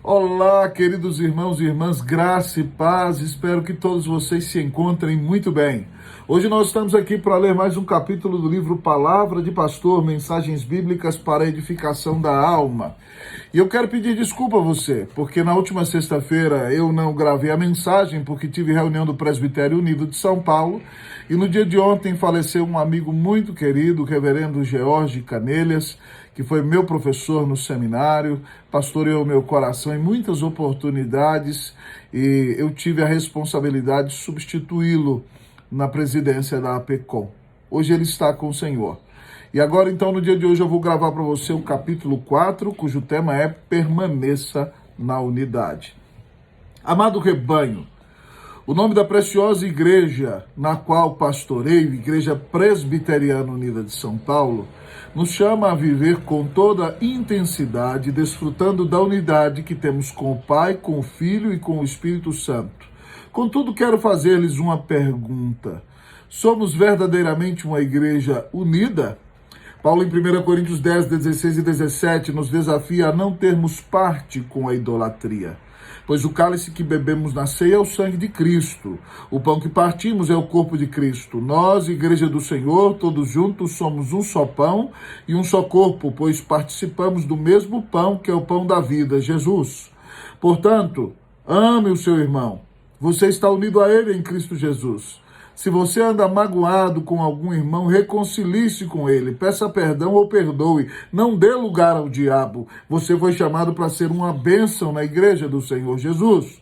Olá, queridos irmãos e irmãs, graça e paz, espero que todos vocês se encontrem muito bem. Hoje nós estamos aqui para ler mais um capítulo do livro Palavra de Pastor, Mensagens Bíblicas para a Edificação da Alma. E eu quero pedir desculpa a você, porque na última sexta-feira eu não gravei a mensagem, porque tive reunião do Presbitério Unido de São Paulo, e no dia de ontem faleceu um amigo muito querido, o reverendo George Canelhas, que foi meu professor no seminário, pastoreou meu coração em muitas oportunidades e eu tive a responsabilidade de substituí-lo na presidência da APECOM. Hoje ele está com o Senhor. E agora, então, no dia de hoje eu vou gravar para você o capítulo 4, cujo tema é Permaneça na Unidade. Amado rebanho, o nome da preciosa igreja na qual pastoreio, Igreja Presbiteriana Unida de São Paulo, nos chama a viver com toda intensidade, desfrutando da unidade que temos com o Pai, com o Filho e com o Espírito Santo. Contudo, quero fazer-lhes uma pergunta. Somos verdadeiramente uma igreja unida? Paulo, em 1 Coríntios 10, 16 e 17, nos desafia a não termos parte com a idolatria. Pois o cálice que bebemos na ceia é o sangue de Cristo. O pão que partimos é o corpo de Cristo. Nós, Igreja do Senhor, todos juntos somos um só pão e um só corpo, pois participamos do mesmo pão que é o pão da vida, Jesus. Portanto, ame o seu irmão. Você está unido a ele em Cristo Jesus. Se você anda magoado com algum irmão, reconcilie-se com ele, peça perdão ou perdoe, não dê lugar ao diabo. Você foi chamado para ser uma bênção na igreja do Senhor Jesus.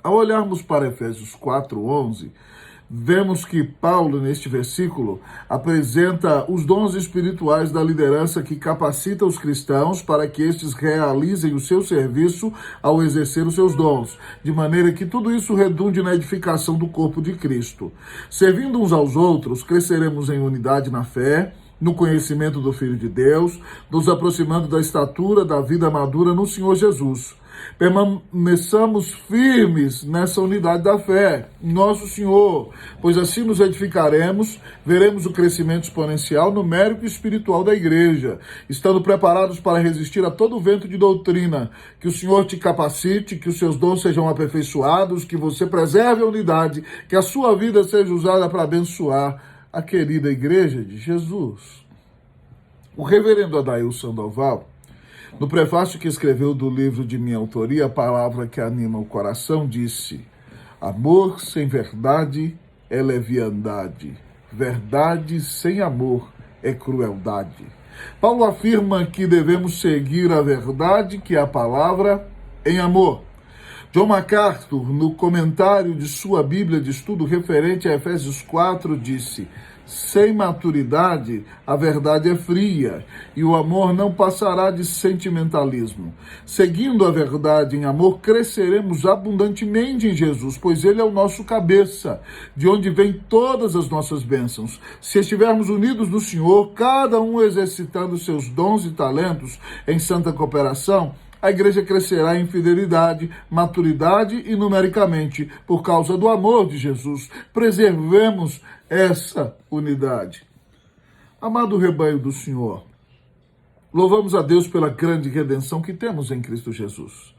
Ao olharmos para Efésios 4:11, vemos que Paulo, neste versículo, apresenta os dons espirituais da liderança que capacita os cristãos para que estes realizem o seu serviço ao exercer os seus dons, de maneira que tudo isso redunde na edificação do corpo de Cristo. Servindo uns aos outros, cresceremos em unidade na fé, no conhecimento do Filho de Deus, nos aproximando da estatura da vida madura no Senhor Jesus. Permaneçamos firmes nessa unidade da fé, em nosso Senhor, pois assim nos edificaremos, veremos o crescimento exponencial numérico e espiritual da igreja, estando preparados para resistir a todo vento de doutrina. Que o Senhor te capacite, que os seus dons sejam aperfeiçoados, que você preserve a unidade, que a sua vida seja usada para abençoar a querida igreja de Jesus. O reverendo Adair Sandoval, no prefácio que escreveu do livro de minha autoria, A Palavra que Anima o Coração, disse: amor sem verdade é leviandade, verdade sem amor é crueldade. Paulo afirma que devemos seguir a verdade, que é a palavra, em amor. John MacArthur, no comentário de sua Bíblia de estudo referente a Efésios 4, disse: sem maturidade, a verdade é fria, e o amor não passará de sentimentalismo. Seguindo a verdade em amor, cresceremos abundantemente em Jesus, pois ele é o nosso cabeça, de onde vêm todas as nossas bênçãos. Se estivermos unidos no Senhor, cada um exercitando seus dons e talentos em santa cooperação, a igreja crescerá em fidelidade, maturidade e numericamente, por causa do amor de Jesus. Preservemos essa unidade. Amado rebanho do Senhor, louvamos a Deus pela grande redenção que temos em Cristo Jesus,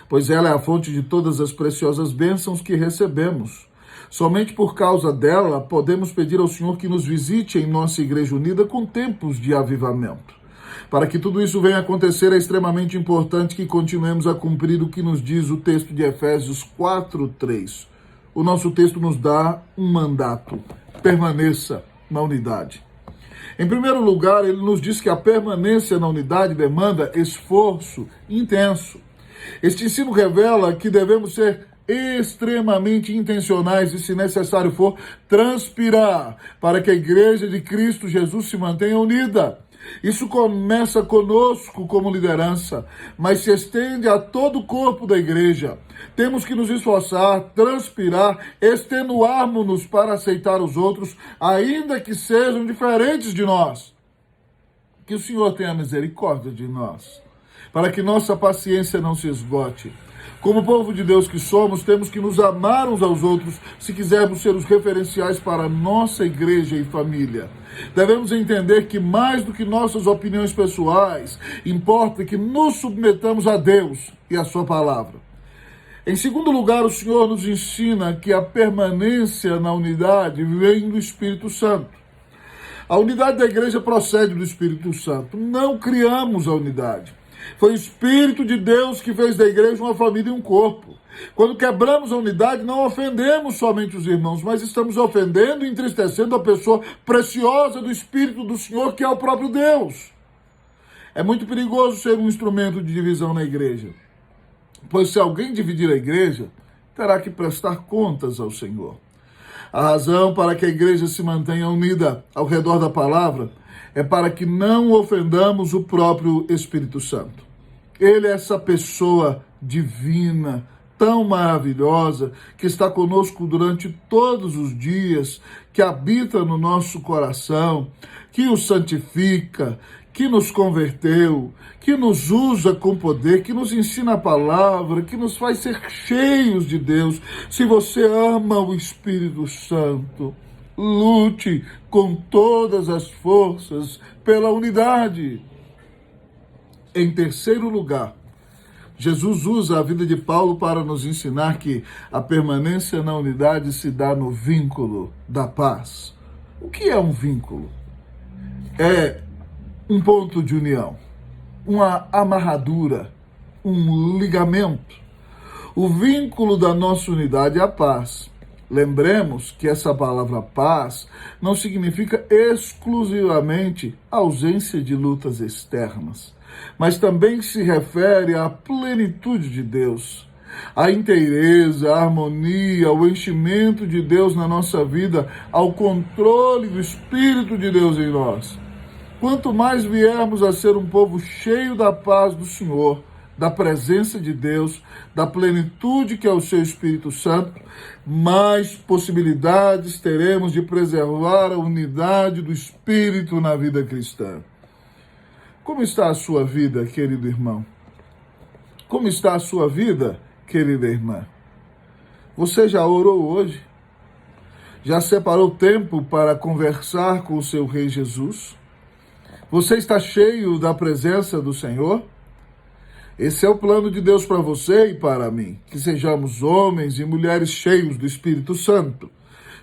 pois ela é a fonte de todas as preciosas bênçãos que recebemos. Somente por causa dela podemos pedir ao Senhor que nos visite em nossa igreja unida com tempos de avivamento. Para que tudo isso venha acontecer, é extremamente importante que continuemos a cumprir o que nos diz o texto de Efésios 4:3. O nosso texto nos dá um mandato: permaneça na unidade. Em primeiro lugar, ele nos diz que a permanência na unidade demanda esforço intenso. Este ensino revela que devemos ser extremamente intencionais e, se necessário for, transpirar para que a igreja de Cristo Jesus se mantenha unida. Isso começa conosco como liderança, mas se estende a todo o corpo da igreja. Temos que nos esforçar, transpirar, extenuarmos-nos para aceitar os outros, ainda que sejam diferentes de nós. Que o Senhor tenha misericórdia de nós. para que nossa paciência não se esgote. Como povo de Deus que somos, temos que nos amar uns aos outros se quisermos ser os referenciais para a nossa igreja e família. Devemos entender que mais do que nossas opiniões pessoais, importa que nos submetamos a Deus e a sua palavra. Em segundo lugar, o Senhor nos ensina que a permanência na unidade vem do Espírito Santo. A unidade da igreja procede do Espírito Santo. Não criamos a unidade. Foi o Espírito de Deus que fez da igreja uma família e um corpo. Quando quebramos a unidade, não ofendemos somente os irmãos, mas estamos ofendendo e entristecendo a pessoa preciosa do Espírito do Senhor, que é o próprio Deus. É muito perigoso ser um instrumento de divisão na igreja, pois se alguém dividir a igreja, terá que prestar contas ao Senhor. A razão para que a igreja se mantenha unida ao redor da palavra é para que não ofendamos o próprio Espírito Santo. Ele é essa pessoa divina, tão maravilhosa, que está conosco durante todos os dias, que habita no nosso coração, que o santifica, que nos converteu, que nos usa com poder, que nos ensina a palavra, que nos faz ser cheios de Deus. Se você ama o Espírito Santo, lute com todas as forças pela unidade. Em terceiro lugar, Jesus usa a vida de Paulo para nos ensinar que a permanência na unidade se dá no vínculo da paz. O que é um vínculo? É um ponto de união, uma amarradura, um ligamento. O vínculo da nossa unidade é a paz. Lembremos que essa palavra paz não significa exclusivamente ausência de lutas externas, mas também se refere à plenitude de Deus, à inteireza, à harmonia, ao enchimento de Deus na nossa vida, ao controle do Espírito de Deus em nós. Quanto mais viermos a ser um povo cheio da paz do Senhor, da presença de Deus, da plenitude que é o seu Espírito Santo, mais possibilidades teremos de preservar a unidade do Espírito na vida cristã. Como está a sua vida, querido irmão? Como está a sua vida, querida irmã? Você já orou hoje? Já separou tempo para conversar com o seu Rei Jesus? Você está cheio da presença do Senhor? Esse é o plano de Deus para você e para mim, que sejamos homens e mulheres cheios do Espírito Santo.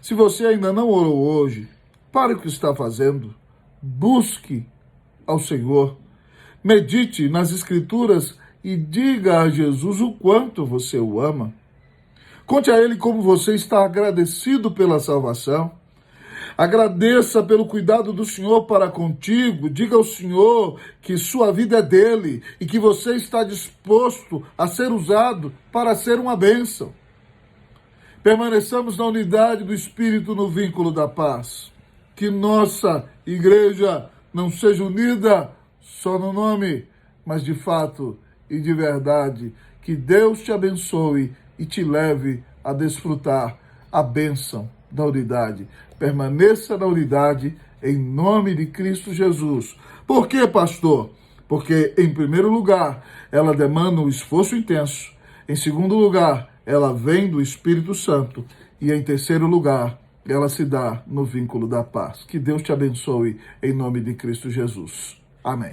Se você ainda não orou hoje, pare o que está fazendo, busque ao Senhor, medite nas Escrituras e diga a Jesus o quanto você o ama. Conte a Ele como você está agradecido pela salvação. Agradeça pelo cuidado do Senhor para contigo. Diga ao Senhor que sua vida é dele e que você está disposto a ser usado para ser uma bênção. Permaneçamos na unidade do Espírito no vínculo da paz. Que nossa igreja não seja unida só no nome, mas de fato e de verdade. Que Deus te abençoe e te leve a desfrutar a bênção da unidade. Permaneça na unidade em nome de Cristo Jesus. Por quê, pastor? Porque, em primeiro lugar, ela demanda um esforço intenso. Em segundo lugar, ela vem do Espírito Santo. E, em terceiro lugar, ela se dá no vínculo da paz. Que Deus te abençoe em nome de Cristo Jesus. Amém.